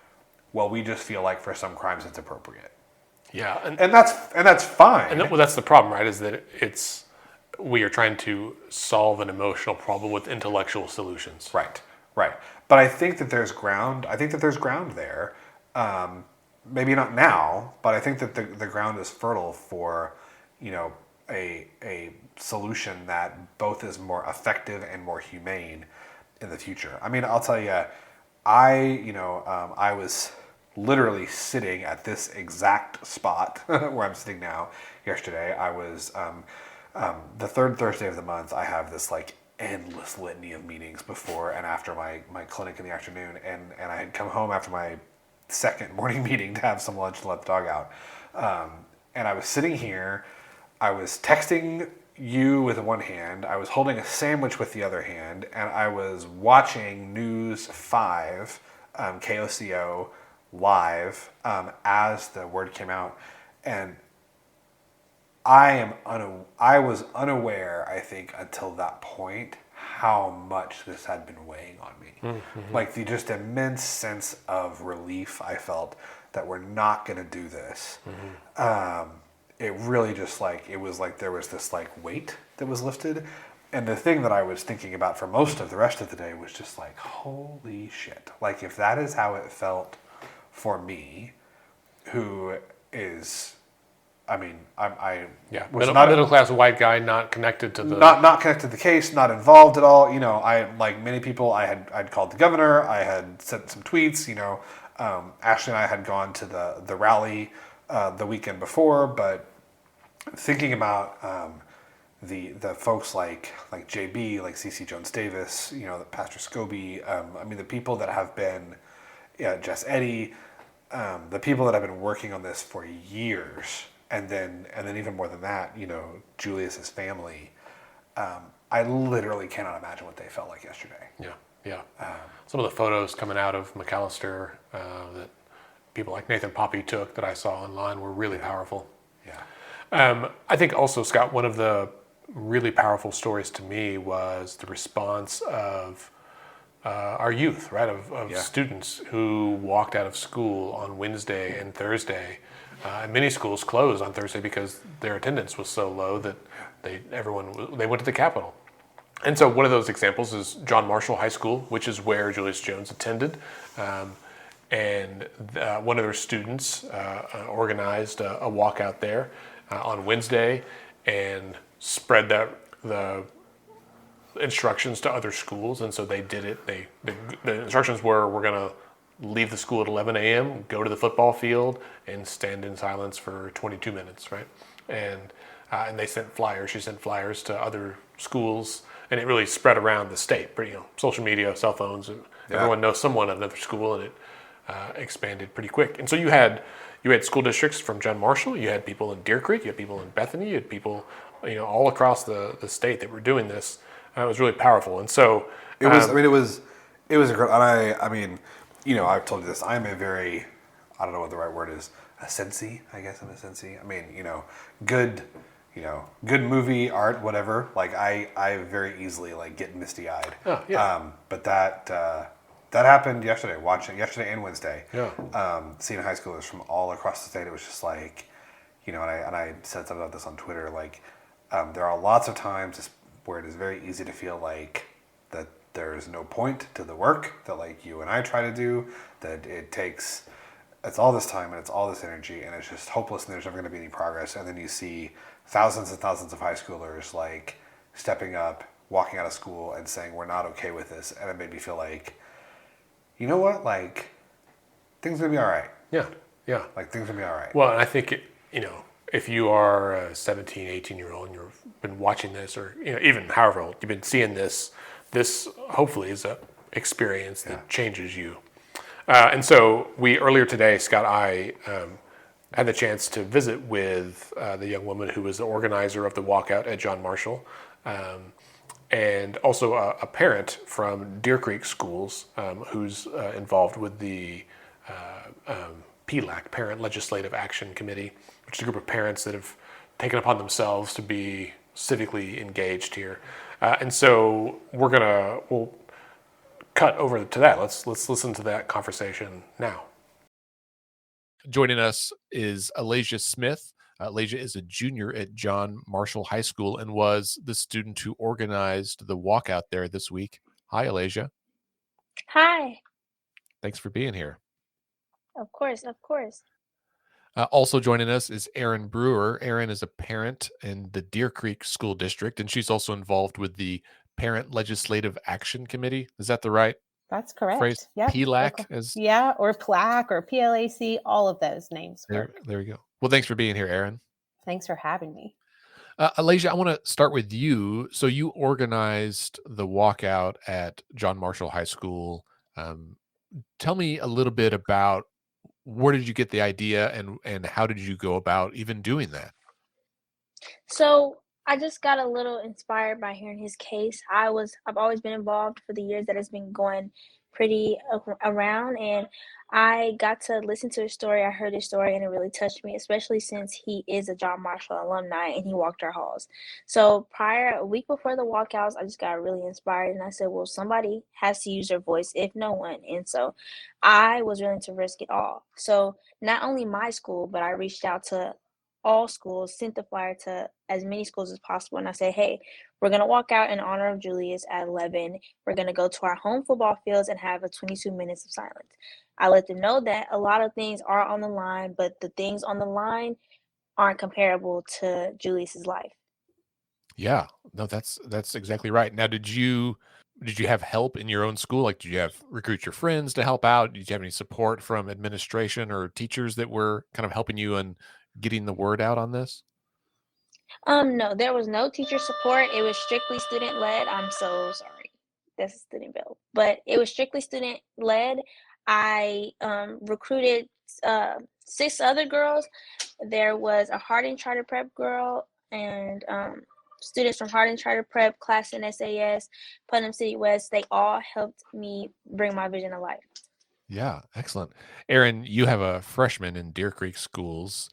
Speaker 2: well, we just feel like for some crimes it's appropriate.
Speaker 1: Yeah,
Speaker 2: and that's fine.
Speaker 1: And that's the problem, right? Is that we are trying to solve an emotional problem with intellectual solutions.
Speaker 2: Right. But I think that there's ground. I think that there's ground there. Maybe not now, but I think that the ground is fertile for, a solution that both is more effective and more humane in the future. I mean, I'll tell you, I was literally sitting at this exact spot where I'm sitting now yesterday. I was the third Thursday of the month. I have this endless litany of meetings before and after my clinic in the afternoon, and I had come home after my second morning meeting to have some lunch and let the dog out, and I was sitting here. I was texting you with one hand, I was holding a sandwich with the other hand, and I was watching News 5 KOCO live as the word came out, and I was unaware, I think, until that point, how much this had been weighing on me. Mm-hmm. Like, the just immense sense of relief I felt that we're not going to do this. Mm-hmm. It really just it was like there was this weight that was lifted. And the thing that I was thinking about for most of the rest of the day was just holy shit. If that is how it felt for me, who is, I was not
Speaker 1: middle class white guy, not connected to the
Speaker 2: not connected to the case, not involved at all. I, like many people, I'd called the governor, I had sent some tweets. Ashley and I had gone to the rally the weekend before, but thinking about the folks like JB, like CC Jones Davis, Pastor Scobie, I mean the people that have been, Jess Eddy, the people that have been working on this for years, and then even more than that, Julius's family. I literally cannot imagine what they felt like yesterday.
Speaker 1: Yeah, yeah. Some of the photos coming out of McAllister that people like Nathan Poppy took that I saw online were really powerful.
Speaker 2: Yeah.
Speaker 1: I think also, Scott, one of the really powerful stories to me was the response of our youth, right? Of students who walked out of school on Wednesday and Thursday. And many schools closed on Thursday because their attendance was so low that they went to the Capitol. And so one of those examples is John Marshall High School, which is where Julius Jones attended. And one of their students organized a walkout there on Wednesday and spread the instructions to other schools. And so they did it. The instructions were, we're going to leave the school at 11 a.m., go to the football field, and stand in silence for 22 minutes, right? And they sent flyers. She sent flyers to other schools, and it really spread around the state. Social media, cell phones, and everyone knows someone at another school, and it expanded pretty quick. And so you had school districts from John Marshall, you had people in Deer Creek, you had people in Bethany, you had people all across the state that were doing this. It was really powerful. And so
Speaker 2: it was. I mean, it was incredible. And I mean, I've told you this. I'm a very, I don't know what the right word is. A sensei, I guess I'm a sensei. I mean, good, good movie art, whatever. Like I very easily get misty eyed.
Speaker 1: Oh, yeah.
Speaker 2: But that happened yesterday. Watching yesterday and Wednesday.
Speaker 1: Yeah.
Speaker 2: Seeing high schoolers from all across the state, it was just like, and I said something about this on Twitter. There are lots of times where it is very easy to feel like that there's no point to the work that you and I try to do, that it's all this time and it's all this energy and it's just hopeless and there's never going to be any progress. And then you see thousands and thousands of high schoolers stepping up, walking out of school and saying, we're not okay with this. And it made me feel like, you know what? Things are going to be all right.
Speaker 1: Yeah. Yeah.
Speaker 2: Things are going to be all right.
Speaker 1: Well, and I think, if you are a 17, 18-year-old and you've been watching this, or even however old, you've been seeing this hopefully is a experience that changes you. And so earlier today, Scott, I had the chance to visit with the young woman who was the organizer of the walkout at John Marshall, and also a parent from Deer Creek Schools who's involved with the PLAC, Parent Legislative Action Committee, which is a group of parents that have taken upon themselves to be civically engaged here. And so we'll cut over to that. Let's listen to that conversation now. Joining us is Alasia Smith. Alasia is a junior at John Marshall High School and was the student who organized the walkout there this week. Hi, Alasia.
Speaker 3: Hi.
Speaker 1: Thanks for being here.
Speaker 3: Of course.
Speaker 1: Also joining us is Erin Brewer. Erin is a parent in the Deer Creek School District, and she's also involved with the Parent Legislative Action Committee. Is that the right
Speaker 4: That's correct.
Speaker 1: phrase?
Speaker 4: Yeah.
Speaker 1: PLAC?
Speaker 4: Or PLAC or PLAC, all of those names.
Speaker 1: There we go. Well, thanks for being here, Erin.
Speaker 4: Thanks for having me.
Speaker 1: Alasia, I want to start with you. So you organized the walkout at John Marshall High School. Tell me a little bit about where did you get the idea and how did you go about even doing that?
Speaker 3: So I just got a little inspired by hearing his case. I've always been involved for the years that it's been going pretty around, and I got to listen to his story. I heard his story, and it really touched me, especially since he is a John Marshall alumni and he walked our halls. So a week before the walkouts, I just got really inspired, and I said, well, somebody has to use their voice, if no one. And so I was willing to risk it all. So not only my school, but I reached out to all schools, sent the flyer to as many schools as possible, and I said, hey, we're going to walk out in honor of Julius at 11. We're going to go to our home football fields and have a 22 minutes of silence. I let them know that a lot of things are on the line, but the things on the line aren't comparable to Julius's life.
Speaker 1: Yeah, no, that's exactly right. Now, did you did you have help in your own school? Like, did you have recruit your friends to help out? Did you have any support from administration or teachers that were kind of helping you and getting the word out on this?
Speaker 3: No, there was no teacher support. It was strictly student led. I'm so sorry. That's a student bill, but it was strictly student led. I recruited uh, 6 other girls. There was a Harding Charter Prep girl and students from Harding Charter Prep, class in SAS, Putnam City West. They all helped me bring my vision to life.
Speaker 1: Yeah, excellent. Aaron, you have a freshman in Deer Creek schools.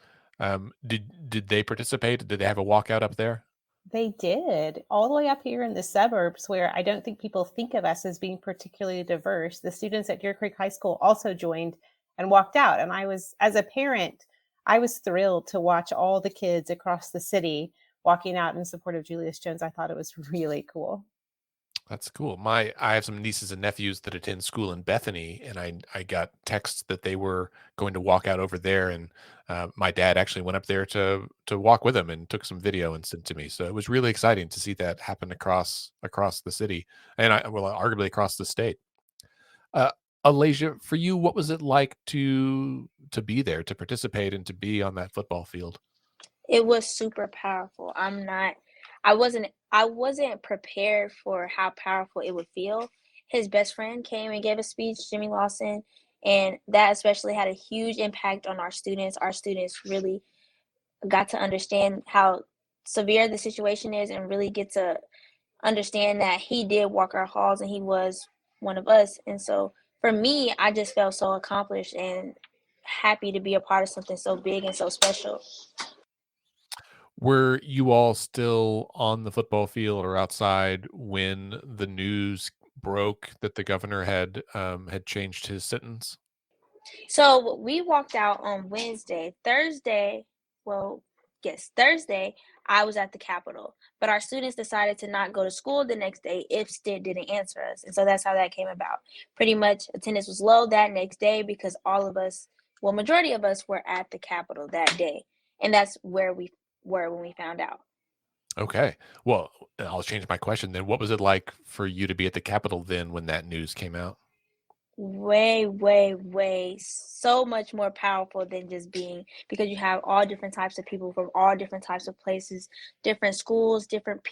Speaker 1: Did they participate? Did they have a walkout up there?
Speaker 4: They did, all the way up here in the suburbs where I don't think people think of us as being particularly diverse. The students at Deer Creek High School also joined and walked out. And I was, as a parent, I was thrilled to watch all the kids across the city walking out in support of Julius Jones. I thought it was really cool.
Speaker 1: That's cool. I have some nieces and nephews that attend school in Bethany, and I got texts that they were going to walk out over there, and my dad actually went up there to walk with them and took some video and sent to me. So it was really exciting to see that happen across the city, and well, arguably across the state. Uh, Alasia, for you, what was it like to be there, to participate, and to be on that football field?
Speaker 3: It was super powerful. I wasn't prepared for how powerful it would feel. His best friend came and gave a speech, Jimmy Lawson, and that especially had a huge impact on our students. Our students really got to understand how severe the situation is and really get to understand that he did walk our halls and he was one of us. And so for me, I just felt so accomplished and happy to be a part of something so big and so special.
Speaker 1: Were you all still on the football field or outside when the news broke that the governor had changed his sentence?
Speaker 3: So we walked out on Wednesday. Thursday, well, yes, Thursday, I was at the Capitol. But our students decided to not go to school the next day if Stitt didn't answer us. And so that's how that came about. Pretty much attendance was low that next day because all of us, well, majority of us were at the Capitol that day. And that's where we were when we found out.
Speaker 1: Okay. Well, I'll change my question then. What was it like for you to be at the Capitol then when that news came out?
Speaker 3: Way, way, way so much more powerful than just being, because you have all different types of people from all different types of places, different schools, different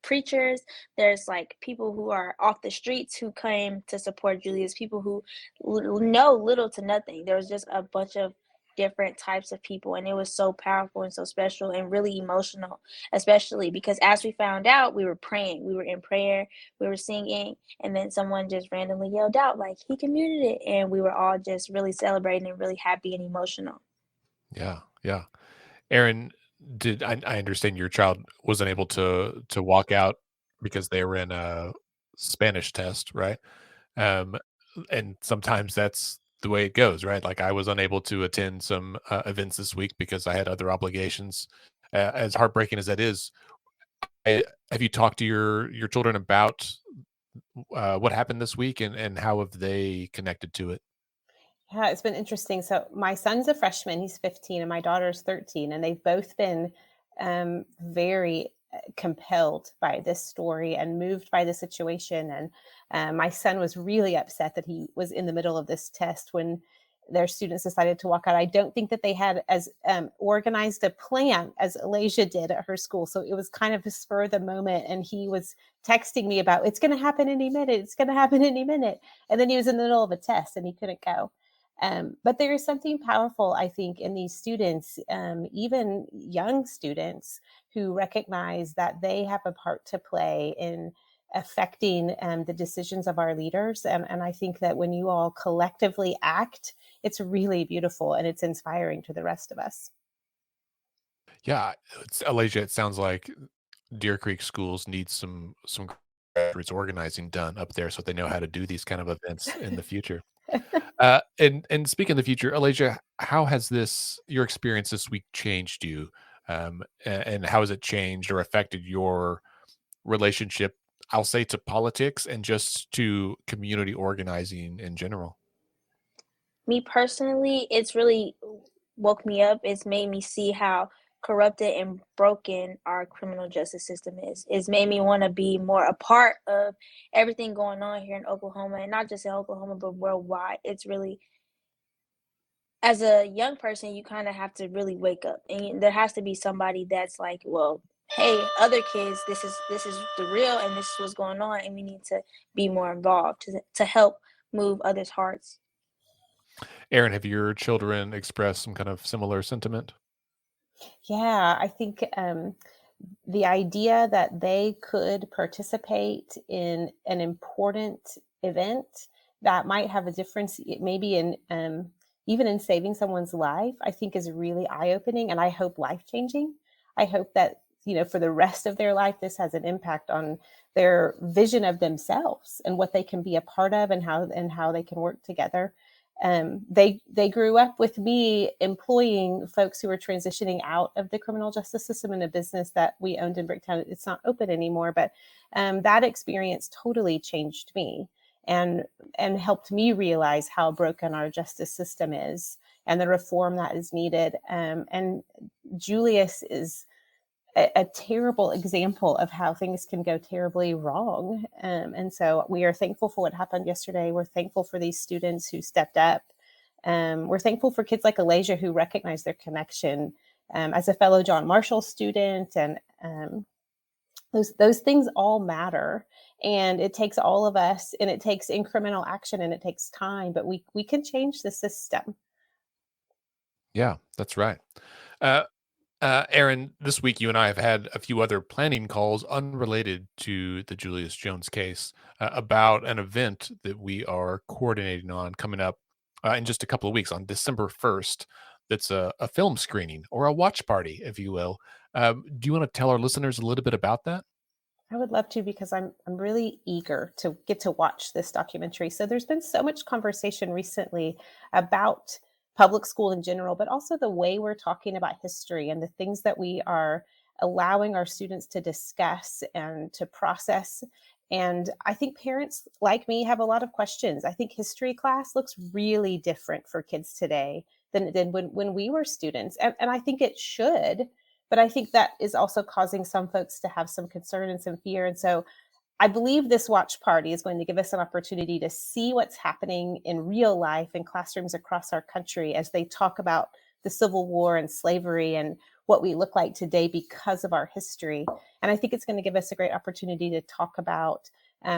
Speaker 3: preachers. There's like people who are off the streets who came to support Julius, people who know little to nothing. There was just a bunch of different types of people, and it was so powerful and so special and really emotional, especially because as we found out, we were praying, we were in prayer, we were singing, and then someone just randomly yelled out like he commuted it, and we were all just really celebrating and really happy and emotional.
Speaker 1: Yeah. Yeah. Aaron, I understand your child wasn't able to walk out because they were in a Spanish test, right? Um, and sometimes that's the way it goes, right? Like I was unable to attend some events this week because I had other obligations. As heartbreaking as that is, have you talked to your children about what happened this week and how have they connected to it?
Speaker 4: Yeah, it's been interesting. So my son's a freshman, he's 15, and my daughter's 13, and they've both been very compelled by this story and moved by the situation. And my son was really upset that he was in the middle of this test when their students decided to walk out. I don't think that they had as organized a plan as Alasia did at her school. So it was kind of a spur of the moment. And he was texting me about, it's going to happen any minute. It's going to happen any minute. And then he was in the middle of a test and he couldn't go. But there is something powerful, I think, in these students, even young students, who recognize that they have a part to play in affecting the decisions of our leaders. And I think that when you all collectively act, it's really beautiful and it's inspiring to the rest of us.
Speaker 1: Yeah, Alasia, it sounds like Deer Creek schools need some grassroots organizing done up there so they know how to do these kind of events in the future. And speaking of the future, Alasia, how has your experience this week changed you? And how has it changed or affected your relationship, I'll say, to politics and just to community organizing in general?
Speaker 3: Me personally, it's really woke me up. It's made me see how corrupted and broken our criminal justice system is. It's made me want to be more a part of everything going on here in Oklahoma, and not just in Oklahoma, but worldwide. It's really, as a young person, you kind of have to really wake up, and there has to be somebody that's like, well, hey, other kids, this is the real, and this is what's going on, and we need to be more involved to help move others' hearts.
Speaker 1: Aaron, have your children expressed some kind of similar sentiment?
Speaker 4: Yeah, I think the idea that they could participate in an important event that might have a difference, maybe in even in saving someone's life, I think is really eye-opening, and I hope life-changing. I hope that, for the rest of their life, this has an impact on their vision of themselves and what they can be a part of, and how they can work together. They grew up with me employing folks who were transitioning out of the criminal justice system in a business that we owned in Bricktown. It's not open anymore, but that experience totally changed me and helped me realize how broken our justice system is and the reform that is needed. And Julius is a terrible example of how things can go terribly wrong. And so we are thankful for what happened yesterday. We're thankful for these students who stepped up. We're thankful for kids like Elijah who recognize their connection as a fellow John Marshall student. And those things all matter. And it takes all of us, and it takes incremental action, and it takes time, but we can change the system.
Speaker 1: Yeah, that's right. Aaron, this week you and I have had a few other planning calls unrelated to the Julius Jones case about an event that we are coordinating on coming up in just a couple of weeks on December 1st. That's a film screening or a watch party, if you will. Do you want to tell our listeners a little bit about that?
Speaker 4: I would love to, because I'm really eager to get to watch this documentary. So there's been so much conversation recently about public school in general, but also the way we're talking about history and the things that we are allowing our students to discuss and to process. And I think parents like me have a lot of questions. I think history class looks really different for kids today than it did when we were students. And I think it should, but I think that is also causing some folks to have some concern and some fear. And so I believe this watch party is going to give us an opportunity to see what's happening in real life in classrooms across our country as they talk about the Civil War and slavery and what we look like today because of our history. And I think it's going to give us a great opportunity to talk about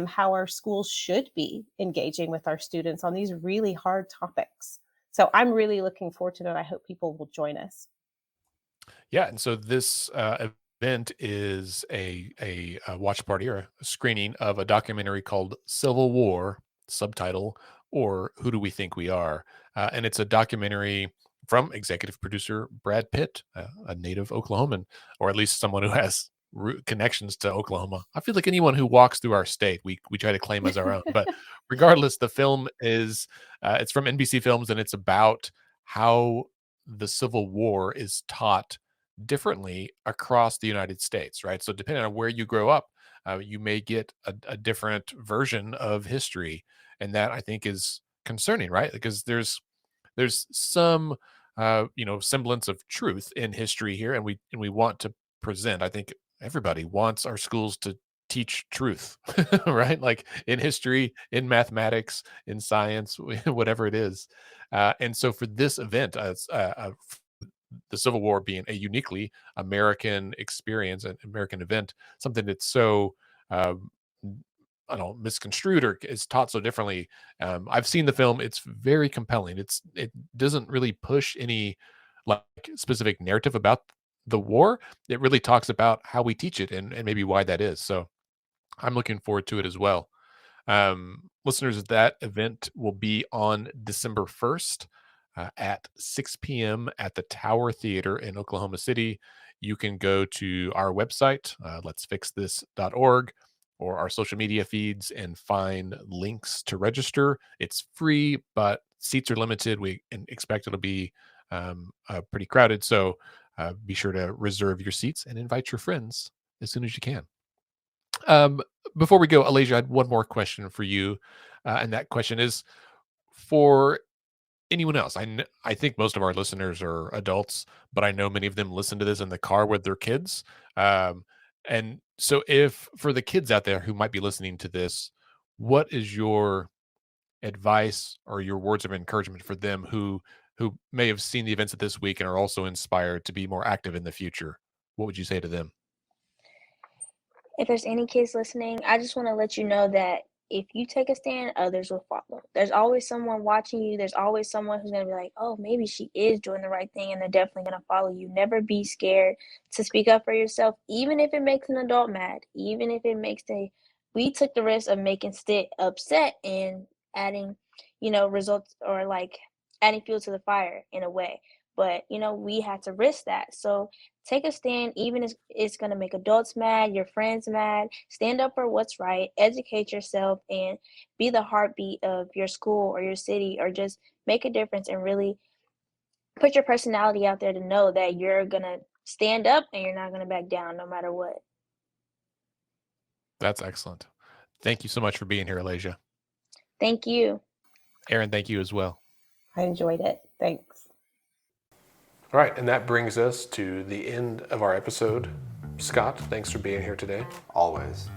Speaker 4: how our schools should be engaging with our students on these really hard topics. So I'm really looking forward to it. I hope people will join us.
Speaker 1: Yeah, and so this event is a watch party or a screening of a documentary called Civil War, subtitle, or Who Do We Think We Are? And it's a documentary from executive producer Brad Pitt, a native Oklahoman, or at least someone who has connections to Oklahoma. I feel like anyone who walks through our state, we try to claim as our own. But regardless, the film is it's from NBC Films, and it's about how the Civil War is taught differently across the United States, right? So depending on where you grow up, you may get a different version of history, and that I think is concerning, right? Because there's some semblance of truth in history here, and we want to present. I think everybody wants our schools to teach truth, right? Like in history, in mathematics, in science, whatever it is. And so for this event, the Civil War being a uniquely American experience, an American event, something that's so um, I don't know, misconstrued or is taught so differently. I've seen the film; it's very compelling. It doesn't really push any like specific narrative about the war. It really talks about how we teach it and maybe why that is. So I'm looking forward to it as well. Listeners, that event will be on December 1st at 6 p.m. at the Tower Theater in Oklahoma City. You can go to our website, letsfixthis.org, or our social media feeds and find links to register. It's free, but seats are limited. We expect it'll be pretty crowded. So be sure to reserve your seats and invite your friends as soon as you can. Um, Before we go, Alasia, I had one more question for you. And that question is for anyone else. I think most of our listeners are adults, but I know many of them listen to this in the car with their kids. And so, if for the kids out there who might be listening to this, what is your advice or your words of encouragement for them who may have seen the events of this week and are also inspired to be more active in the future? What would you say to them?
Speaker 3: If there's any kids listening, I just want to let you know that if you take a stand, others will follow. There's always someone watching you. There's always someone who's going to be like, oh, maybe she is doing the right thing, and they're definitely going to follow you. Never be scared to speak up for yourself, even if it makes an adult mad, even if it makes we took the risk of making Stitt upset and adding, results or like adding fuel to the fire in a way. But, we had to risk that. So take a stand, even if it's going to make adults mad, your friends mad. Stand up for what's right, educate yourself, and be the heartbeat of your school or your city, or just make a difference and really put your personality out there to know that you're going to stand up and you're not going to back down no matter what.
Speaker 1: That's excellent. Thank you so much for being here, Alasia.
Speaker 3: Thank you.
Speaker 1: Aaron, thank you as well.
Speaker 4: I enjoyed it. Thanks.
Speaker 1: All right, and that brings us to the end of our episode. Scott, thanks for being here today.
Speaker 2: Always.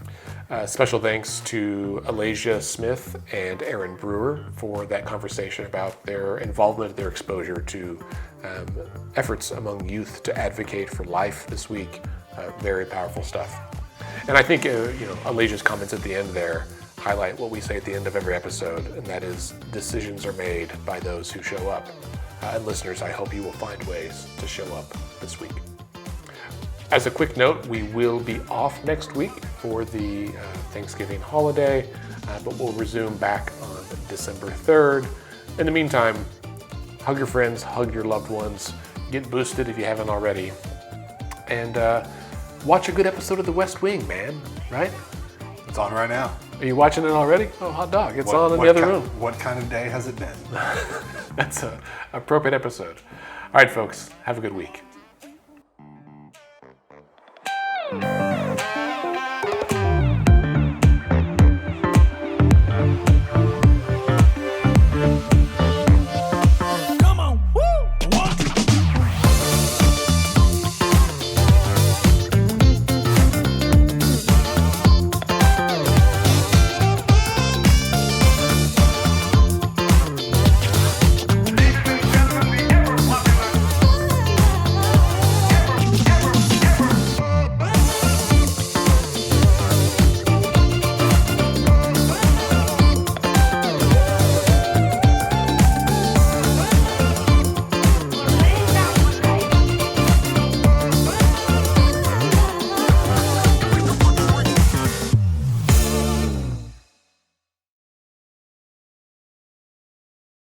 Speaker 1: Special thanks to Alasia Smith and Aaron Brewer for that conversation about their involvement, their exposure to efforts among youth to advocate for life this week. Very powerful stuff. And I think Alasia's comments at the end there highlight what we say at the end of every episode, and that is decisions are made by those who show up. And listeners, I hope you will find ways to show up this week. As a quick note, we will be off next week for the Thanksgiving holiday, but we'll resume back on December 3rd. In the meantime, hug your friends, hug your loved ones, get boosted if you haven't already, and watch a good episode of The West Wing, man, right?
Speaker 2: It's on right now.
Speaker 1: Are you watching it already? Oh, hot dog, it's on in the other room.
Speaker 2: What kind of day has it been?
Speaker 1: That's an appropriate episode. All right, folks, have a good week.